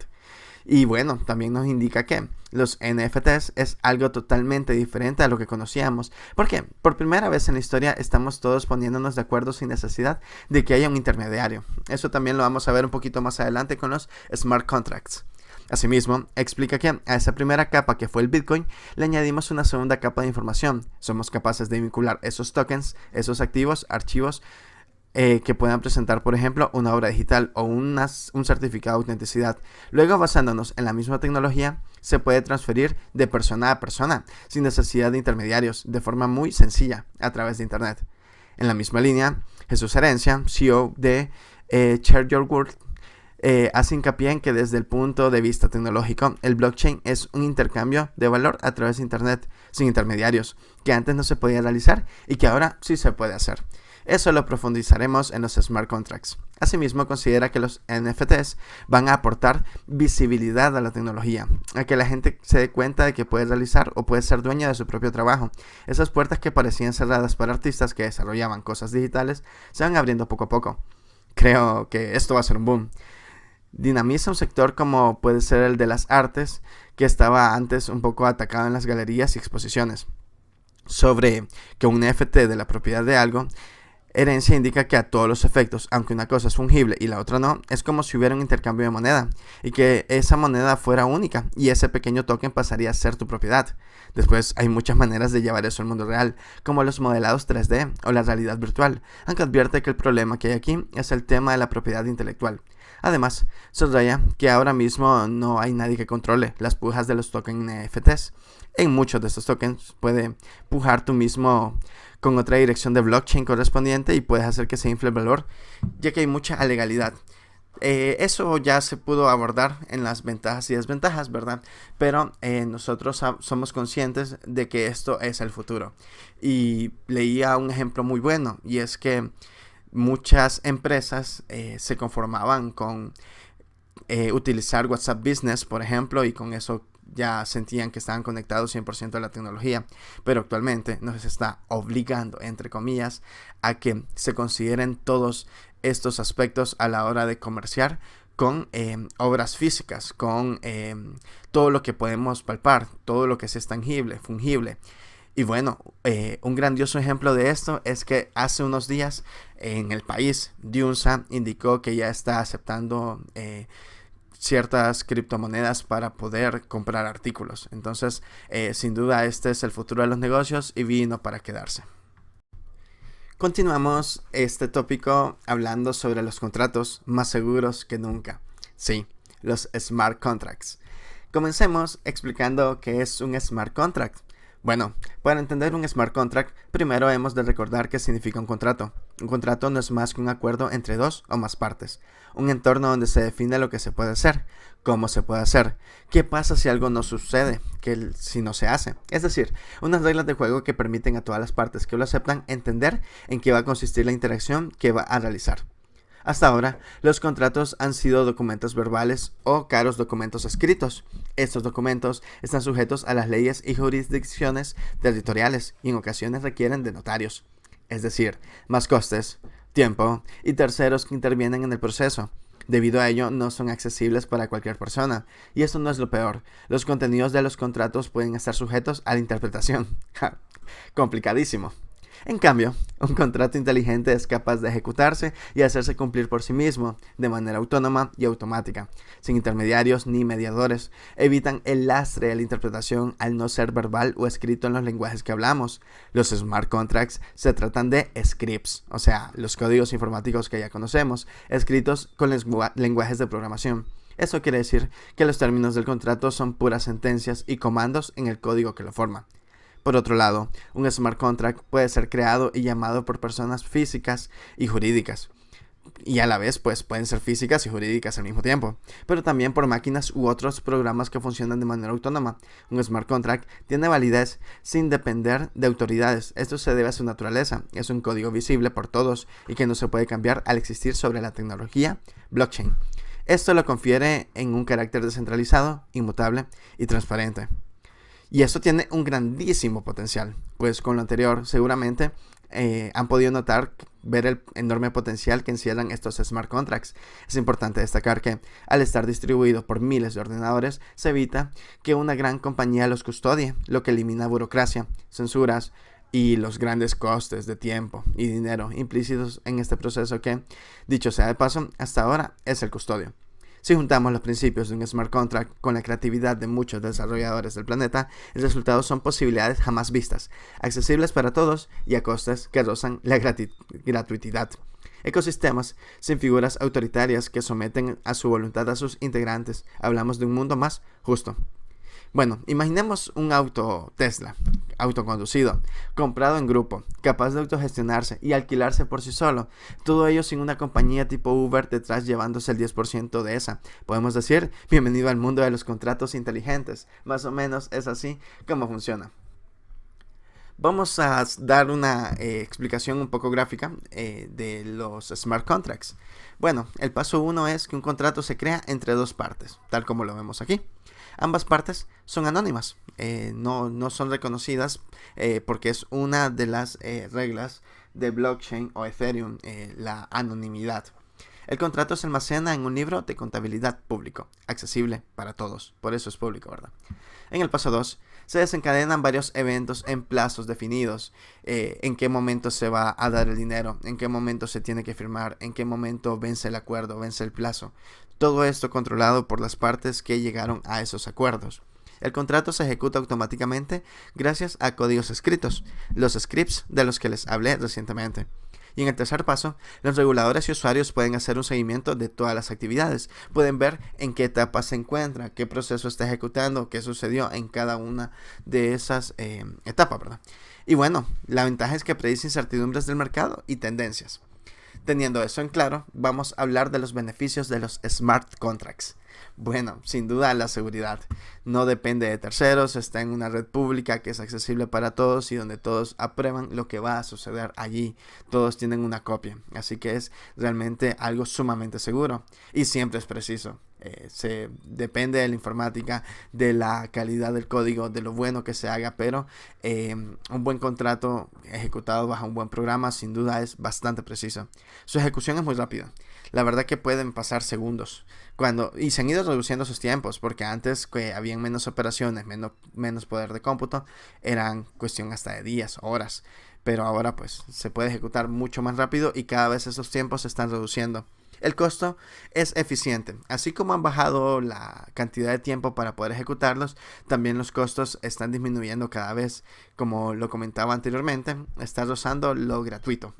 Y bueno, también nos indica que los NFTs es algo totalmente diferente a lo que conocíamos. ¿Por qué? Por primera vez en la historia estamos todos poniéndonos de acuerdo sin necesidad de que haya un intermediario. Eso también lo vamos a ver un poquito más adelante con los smart contracts. Asimismo, explica que a esa primera capa que fue el Bitcoin, le añadimos una segunda capa de información. Somos capaces de vincular esos tokens, esos activos, archivos, que puedan presentar, por ejemplo, una obra digital o un certificado de autenticidad. Luego, basándonos en la misma tecnología, se puede transferir de persona a persona, sin necesidad de intermediarios, de forma muy sencilla, a través de Internet. En la misma línea, Jesús Herencia, CEO de Share Your World, hace hincapié en que desde el punto de vista tecnológico, el blockchain es un intercambio de valor a través de Internet, sin intermediarios, que antes no se podía realizar y que ahora sí se puede hacer. Eso lo profundizaremos en los smart contracts. Asimismo, considera que los NFTs van a aportar visibilidad a la tecnología, a que la gente se dé cuenta de que puede realizar o puede ser dueña de su propio trabajo. Esas puertas que parecían cerradas para artistas que desarrollaban cosas digitales se van abriendo poco a poco. Creo que esto va a ser un boom. Dinamiza un sector como puede ser el de las artes, que estaba antes un poco atacado en las galerías y exposiciones. Sobre que un NFT de la propiedad de algo, herencia indica que a todos los efectos, aunque una cosa es fungible y la otra no, es como si hubiera un intercambio de moneda y que esa moneda fuera única y ese pequeño token pasaría a ser tu propiedad. Después hay muchas maneras de llevar eso al mundo real, como los modelados 3D o la realidad virtual, aunque advierte que el problema que hay aquí es el tema de la propiedad intelectual. Además, subraya que ahora mismo no hay nadie que controle las pujas de los tokens NFTs. En muchos de estos tokens puede pujar tú mismo con otra dirección de blockchain correspondiente y puedes hacer que se infle el valor, ya que hay mucha alegalidad. Eso ya se pudo abordar en las ventajas y desventajas, ¿verdad? Pero nosotros somos conscientes de que esto es el futuro. Y leía un ejemplo muy bueno, y es que muchas empresas se conformaban con utilizar WhatsApp Business, por ejemplo, y con eso ya sentían que estaban conectados 100% a la tecnología, pero actualmente nos está obligando, entre comillas, a que se consideren todos estos aspectos a la hora de comerciar con obras físicas, con todo lo que podemos palpar, todo lo que es tangible, fungible. Y bueno, un grandioso ejemplo de esto es que hace unos días en el país, Diunsa indicó que ya está aceptando ciertas criptomonedas para poder comprar artículos. Entonces, sin duda, este es el futuro de los negocios y vino para quedarse. Continuamos este tópico hablando sobre los contratos más seguros que nunca. Sí, los smart contracts. Comencemos explicando qué es un smart contract. Bueno, para entender un smart contract, primero hemos de recordar qué significa un contrato. Un contrato no es más que un acuerdo entre dos o más partes. Un entorno donde se define lo que se puede hacer, cómo se puede hacer, qué pasa si algo no sucede, si no se hace. Es decir, unas reglas de juego que permiten a todas las partes que lo aceptan entender en qué va a consistir la interacción que va a realizar. Hasta ahora, los contratos han sido documentos verbales o caros documentos escritos. Estos documentos están sujetos a las leyes y jurisdicciones territoriales y en ocasiones requieren de notarios, es decir, más costes, tiempo y terceros que intervienen en el proceso. Debido a ello, no son accesibles para cualquier persona. Y eso no es lo peor. Los contenidos de los contratos pueden estar sujetos a la interpretación. Complicadísimo. En cambio, un contrato inteligente es capaz de ejecutarse y hacerse cumplir por sí mismo, de manera autónoma y automática, sin intermediarios ni mediadores. Evitan el lastre de la interpretación al no ser verbal o escrito en los lenguajes que hablamos. Los smart contracts se tratan de scripts, o sea, los códigos informáticos que ya conocemos, escritos con lenguajes de programación. Eso quiere decir que los términos del contrato son puras sentencias y comandos en el código que lo forma. Por otro lado, un smart contract puede ser creado y llamado por personas físicas y jurídicas. Y a la vez, pues, pueden ser físicas y jurídicas al mismo tiempo. Pero también por máquinas u otros programas que funcionan de manera autónoma. Un smart contract tiene validez sin depender de autoridades. Esto se debe a su naturaleza. Es un código visible por todos y que no se puede cambiar al existir sobre la tecnología blockchain. Esto lo confiere en un carácter descentralizado, inmutable y transparente. Y esto tiene un grandísimo potencial, pues con lo anterior seguramente han podido ver el enorme potencial que encierran estos smart contracts. Es importante destacar que al estar distribuido por miles de ordenadores, se evita que una gran compañía los custodie, lo que elimina burocracia, censuras y los grandes costes de tiempo y dinero implícitos en este proceso que, dicho sea de paso, hasta ahora es el custodio. Si juntamos los principios de un smart contract con la creatividad de muchos desarrolladores del planeta, el resultado son posibilidades jamás vistas, accesibles para todos y a costes que rozan la gratuidad. Ecosistemas sin figuras autoritarias que someten a su voluntad a sus integrantes. Hablamos de un mundo más justo. Bueno, imaginemos un auto Tesla, autoconducido, comprado en grupo, capaz de autogestionarse y alquilarse por sí solo. Todo ello sin una compañía tipo Uber detrás llevándose el 10% de esa. Podemos decir, bienvenido al mundo de los contratos inteligentes. Más o menos es así como funciona. Vamos a dar una explicación un poco gráfica de los smart contracts. Bueno, el paso 1 es que un contrato se crea entre dos partes, tal como lo vemos aquí. Ambas partes son anónimas, no son reconocidas porque es una de las reglas de blockchain o Ethereum, la anonimidad. El contrato se almacena en un libro de contabilidad público, accesible para todos, por eso es público, ¿verdad? En el paso 2, se desencadenan varios eventos en plazos definidos, en qué momento se va a dar el dinero, en qué momento se tiene que firmar, en qué momento vence el acuerdo, vence el plazo. Todo esto controlado por las partes que llegaron a esos acuerdos. El contrato se ejecuta automáticamente gracias a códigos escritos, los scripts de los que les hablé recientemente. Y en el tercer paso, los reguladores y usuarios pueden hacer un seguimiento de todas las actividades. Pueden ver en qué etapa se encuentra, qué proceso está ejecutando, qué sucedió en cada una de esas etapas, ¿verdad? Y bueno, la ventaja es que predice incertidumbres del mercado y tendencias. Teniendo eso en claro, vamos a hablar de los beneficios de los smart contracts. Bueno, sin duda la seguridad. No depende de terceros, está en una red pública que es accesible para todos y donde todos aprueban lo que va a suceder allí. Todos tienen una copia, así que es realmente algo sumamente seguro y siempre es preciso. Se depende de la informática, de la calidad del código, de lo bueno que se haga, pero un buen contrato ejecutado bajo un buen programa sin duda es bastante preciso. Su ejecución es muy rápida. La verdad que pueden pasar segundos y se han ido reduciendo sus tiempos porque antes que habían menos operaciones, menos poder de cómputo, eran cuestión hasta de días, horas, pero ahora pues se puede ejecutar mucho más rápido y cada vez esos tiempos se están reduciendo. El costo es eficiente, así como han bajado la cantidad de tiempo para poder ejecutarlos, también los costos están disminuyendo cada vez. Como lo comentaba anteriormente, está rozando lo gratuito.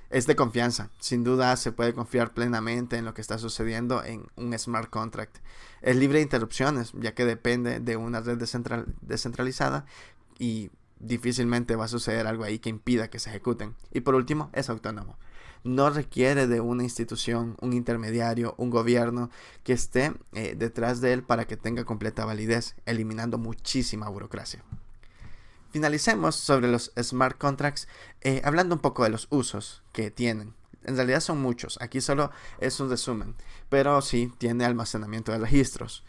Es de confianza, sin duda se puede confiar plenamente en lo que está sucediendo en un smart contract. Es libre de interrupciones, ya que depende de una red descentralizada y difícilmente va a suceder algo ahí que impida que se ejecuten. Y por último, es autónomo. No requiere de una institución, un intermediario, un gobierno que esté detrás de él para que tenga completa validez, eliminando muchísima burocracia. Finalicemos sobre los smart contracts hablando un poco de los usos que tienen. En realidad son muchos, aquí solo es un resumen, pero sí tiene almacenamiento de registros.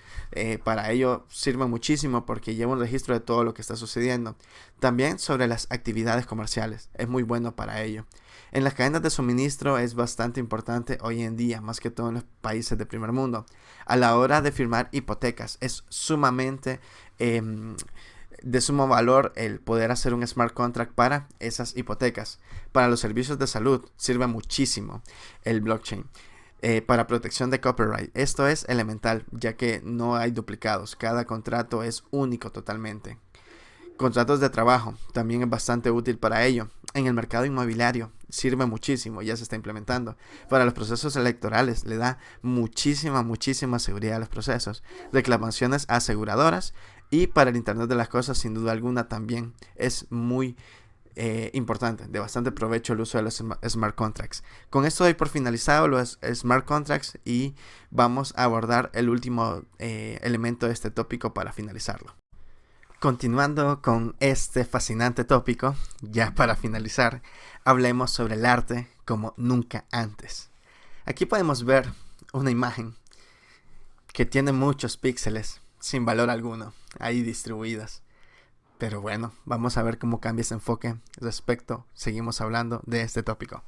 Para ello sirve muchísimo porque lleva un registro de todo lo que está sucediendo. También sobre las actividades comerciales, es muy bueno para ello. En las cadenas de suministro es bastante importante hoy en día, más que todo en los países de primer mundo. A la hora de firmar hipotecas es sumamente de sumo valor el poder hacer un smart contract para esas hipotecas. Para los servicios de salud sirve muchísimo el blockchain. Para protección de copyright, esto es elemental, ya que no hay duplicados, cada contrato es único totalmente. Contratos de trabajo también es bastante útil para ello. En el mercado inmobiliario sirve muchísimo, ya se está implementando. Para los procesos electorales le da muchísima seguridad a los procesos. Reclamaciones a aseguradoras y para el Internet de las cosas sin duda alguna también es muy importante, de bastante provecho el uso de los smart contracts. Con esto doy por finalizado los smart contracts y vamos a abordar el último elemento de este tópico para finalizarlo. Continuando con este fascinante tópico, ya para finalizar, hablemos sobre el arte como nunca antes. Aquí podemos ver una imagen que tiene muchos píxeles sin valor alguno ahí distribuidas. Pero bueno, vamos a ver cómo cambia ese enfoque seguimos hablando de este tópico.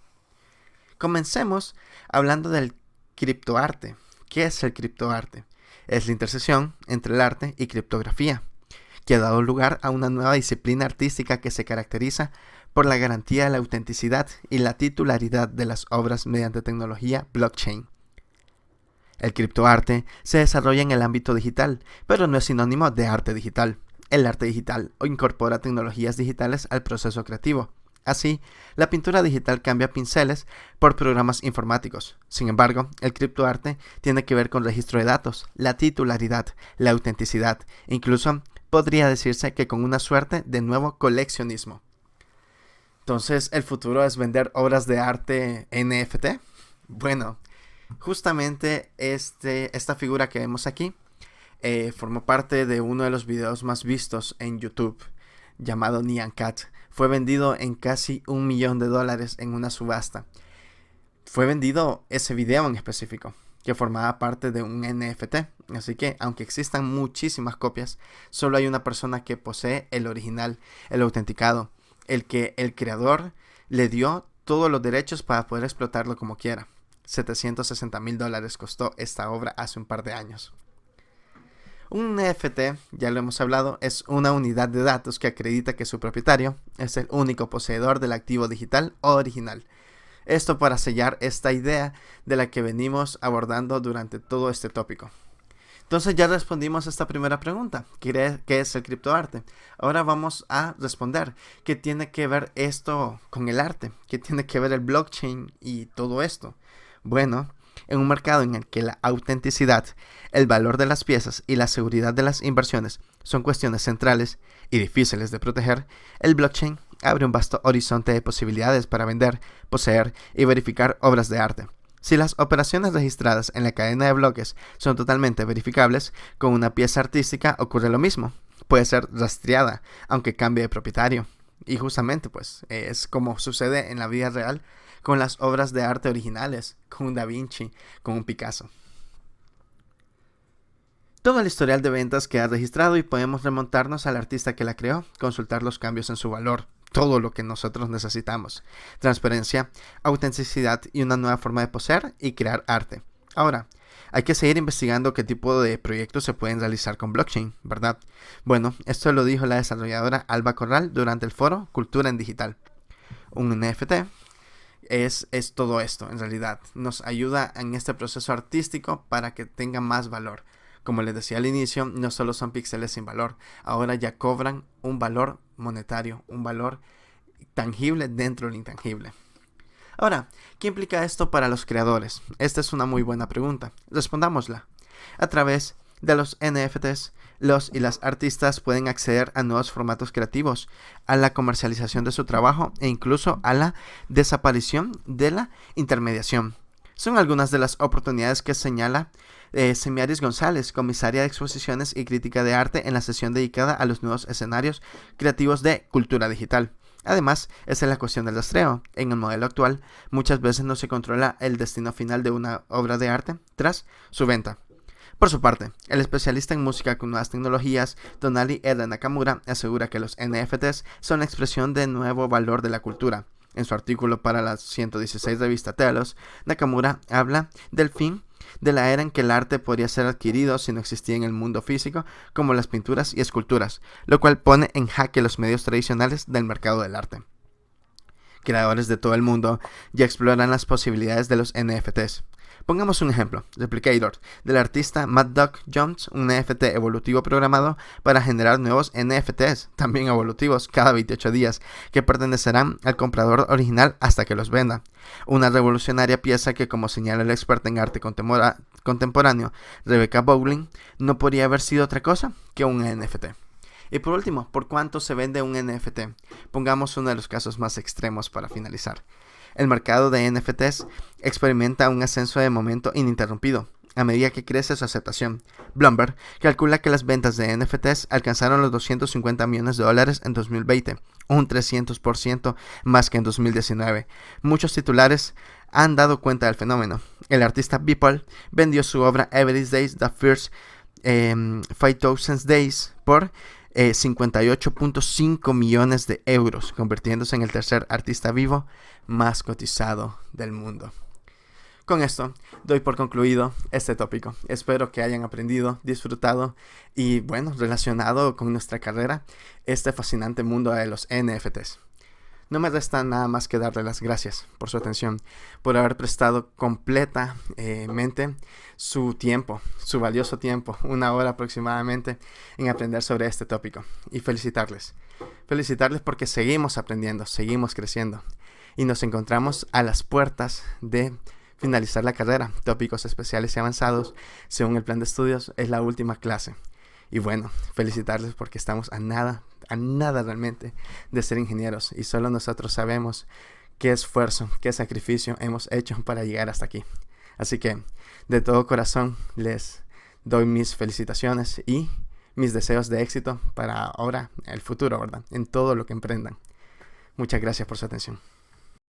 Comencemos hablando del criptoarte. ¿Qué es el criptoarte? Es la intersección entre el arte y criptografía, que ha dado lugar a una nueva disciplina artística que se caracteriza por la garantía de la autenticidad y la titularidad de las obras mediante tecnología blockchain. El criptoarte se desarrolla en el ámbito digital, pero no es sinónimo de arte digital. El arte digital incorpora tecnologías digitales al proceso creativo. Así, la pintura digital cambia pinceles por programas informáticos. Sin embargo, el criptoarte tiene que ver con registro de datos, la titularidad, la autenticidad, incluso podría decirse que con una suerte de nuevo coleccionismo. Entonces, ¿el futuro es vender obras de arte NFT? Bueno, justamente esta figura que vemos aquí formó parte de uno de los videos más vistos en YouTube, llamado Nyan Cat. Fue vendido en casi $1 millón en una subasta. Fue vendido ese video en específico, que formaba parte de un NFT. Así que, aunque existan muchísimas copias, solo hay una persona que posee el original, el autenticado, el que el creador le dio todos los derechos para poder explotarlo como quiera. $760,000 costó esta obra hace un par de años. Un NFT, ya lo hemos hablado, es una unidad de datos que acredita que su propietario es el único poseedor del activo digital o original. Esto para sellar esta idea de la que venimos abordando durante todo este tópico. Entonces ya respondimos a esta primera pregunta, ¿qué es el criptoarte? Ahora vamos a responder, ¿qué tiene que ver esto con el arte? ¿Qué tiene que ver el blockchain y todo esto? Bueno, en un mercado en el que la autenticidad, el valor de las piezas y la seguridad de las inversiones son cuestiones centrales y difíciles de proteger, el blockchain abre un vasto horizonte de posibilidades para vender, poseer y verificar obras de arte. Si las operaciones registradas en la cadena de bloques son totalmente verificables, con una pieza artística ocurre lo mismo. Puede ser rastreada, aunque cambie de propietario. Y justamente pues es como sucede en la vida real con las obras de arte originales, con un Da Vinci, con un Picasso. Todo el historial de ventas queda registrado y podemos remontarnos al artista que la creó, consultar los cambios en su valor, todo lo que nosotros necesitamos: transparencia, autenticidad y una nueva forma de poseer y crear arte. Ahora, hay que seguir investigando qué tipo de proyectos se pueden realizar con blockchain, ¿verdad? Bueno, esto lo dijo la desarrolladora Alba Corral durante el foro Cultura en Digital. Un NFT es todo esto, en realidad. Nos ayuda en este proceso artístico para que tenga más valor. Como les decía al inicio, no solo son píxeles sin valor, ahora ya cobran un valor monetario, un valor tangible dentro del intangible. Ahora, ¿qué implica esto para los creadores? Esta es una muy buena pregunta. Respondámosla. A través de los NFTs, los y las artistas pueden acceder a nuevos formatos creativos, a la comercialización de su trabajo e incluso a la desaparición de la intermediación. Son algunas de las oportunidades que señala Semiaris González, comisaria de exposiciones y crítica de arte, en la sesión dedicada a los nuevos escenarios creativos de cultura digital. Además, esa es la cuestión del rastreo. En el modelo actual, muchas veces no se controla el destino final de una obra de arte tras su venta. Por su parte, el especialista en música con nuevas tecnologías, Tonali R. Nakamura, asegura que los NFTs son la expresión de nuevo valor de la cultura. En su artículo para la 116 revista Telos, Nakamura habla del fin de la era en que el arte podría ser adquirido si no existía en el mundo físico, como las pinturas y esculturas, lo cual pone en jaque los medios tradicionales del mercado del arte. Creadores de todo el mundo ya exploran las posibilidades de los NFTs. Pongamos un ejemplo: Replicator, del artista Mad Dog Jones, un NFT evolutivo programado para generar nuevos NFTs, también evolutivos, cada 28 días, que pertenecerán al comprador original hasta que los venda. Una revolucionaria pieza que, como señala el experto en arte contemporáneo Rebecca Bowling, no podría haber sido otra cosa que un NFT. Y por último, ¿por cuánto se vende un NFT? Pongamos uno de los casos más extremos para finalizar. El mercado de NFTs experimenta un ascenso de momento ininterrumpido a medida que crece su aceptación. Bloomberg calcula que las ventas de NFTs alcanzaron los $250 millones en 2020, un 300% más que en 2019. Muchos titulares han dado cuenta del fenómeno. El artista Beeple vendió su obra Every Days the First 5000 Days por 58.5 millones de euros, convirtiéndose en el tercer artista vivo más cotizado del mundo. Con esto doy por concluido este tópico. Espero que hayan aprendido, disfrutado y, bueno, relacionado con nuestra carrera este fascinante mundo de los NFTs. No me resta nada más que darle las gracias por su atención, por haber prestado completamente su tiempo, su valioso tiempo, 1 hora aproximadamente, en aprender sobre este tópico. Y felicitarles porque seguimos aprendiendo, seguimos creciendo y nos encontramos a las puertas de finalizar la carrera. Tópicos especiales y avanzados, según el plan de estudios, es la última clase. Y bueno, felicitarles porque estamos a nada realmente de ser ingenieros, y solo nosotros sabemos qué esfuerzo, qué sacrificio hemos hecho para llegar hasta aquí. Así que de todo corazón les doy mis felicitaciones y mis deseos de éxito para ahora, el futuro, ¿verdad? En todo lo que emprendan. Muchas gracias por su atención.